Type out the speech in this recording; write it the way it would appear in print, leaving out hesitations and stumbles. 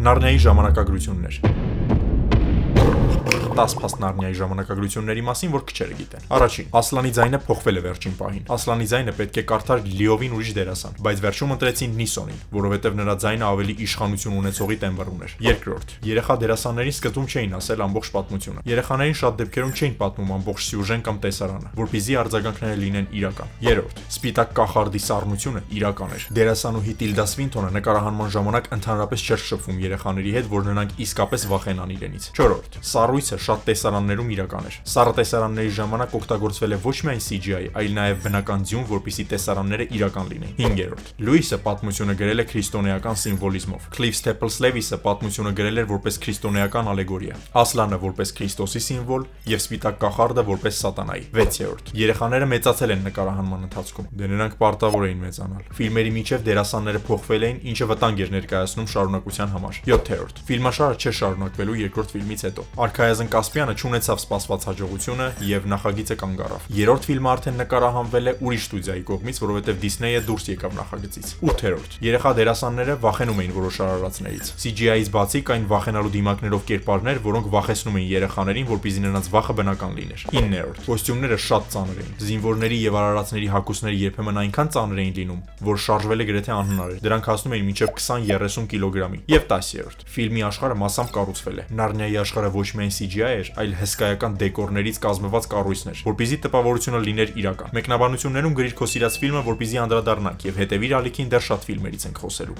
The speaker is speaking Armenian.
Նարնիայի ժամանակագրություններ 10 փաստ Նարնիայի ժամանակագրությունների մասին, որ քչերը գիտեն։ Առաջին. Ասլանի ձայնը փոխվել է վերջին պահին։ Ասլանի ձայնը պետք է կարդար լիովին ուրիշ դերասան, բայց վերջում ընտրեցին Նիսոնին, որովհետև նրա ձայնը ավելի իշխանություն ունեցողի տեմբր ուներ։ Երկրորդ. Երեխա դերասաններին սկզբում չէին ասել ամբողջ պատմությունը։ Երեխաներին շատ դեպքերում չէին պատմում ամբողջ սյուժեն կամ տեսարանը, որպեսզի արձագանքները լինեն իրական։ Երրորդ. Սպիտակ կախարդի սառնությունը իրական էր։ Դերասանուհի Տիլդա Սվինթոնը նկարահանման ժամանակ ընդհանրապես չէր շփվում երեխաների հետ, որ նրանք իսկապես վախենան իրենից։ Չորրորդ. Սառույցը շատ տեսարաններում իրական էր։ Սառը տեսարանների ժամանակ օգտագործվել է ոչ միայն CGI, այլ նաև բնական ձյուն, որպեսզի տեսարանները իրական լինեին։ 5-րդ. Լուիսը պատմությունը գրել է քրիստոնեական սիմվոլիզմով։ Cliff Staples Levis-ը պատմությունը գրել էր որպես քրիստոնեական ալեգորիա։ Ասլանը որպես Քրիստոսի սիմվոլ եւ սպիտակ կախարդը որպես սատանայի։ 6-րդ. Երեխաները մեծացել են նկարահանման ընթացքում։ Դե նրանք պարտավոր էին մեծանալ։ Ֆիլմերի միջև դերասանները փոխվել էին, ինչը վտանգ էր ներկայացնում շարունակության համար։ 7-րդ. Ֆիլմաշարը չէր շարունակվելու երկրորդ ֆիլմից հետո։ Արքայազն Կասպյանը չունեցավ սպասված հաջողությունը եւ նախագիծը կանգ առավ։ Երրորդ ֆիլմը արդեն նկարահանվել է ուրիշ ստուդիայի կողմից, որովհետեւ Դիսնեյը դուրս եկավ նախագծից։ 8-րդ. Երեխա դերասանները վախենում էին որոշ արարածներից։ CGI-ից բացի կային վախենալու դիմակներով կերպարներ, որոնք վախեցնում էին երեխաներին, որպեսզի նրանց վախը բնական լիներ։ 9-րդ. Կոստյումները շատ ծանր էին։ Զինվորների եւ արարածների հագուստները երբեմն այնքան ծանր էին լինում, որ շարժվելը գրեթե անհնար էր։ Դրանք հասնում էին մինչև 20-30 կիլոգրամի։ Եվ 10-րդ. Ֆիլմի աշխարհը մասամբ կառուցվել է։ Նարնիայի աշխարհը ոչ միայն CGI էր, այլ հսկայական դեկորներից կազմված կառույցներ, որպեսզի տպավորությունը լիներ իրական։ Մեկնաբանություններում գրիր քո սիրած ֆիլմը, որպեսզի անդրադառնանք, եւ հետեւիր ալիքին, դեռ շատ ֆիլմերից ենք խոսելու։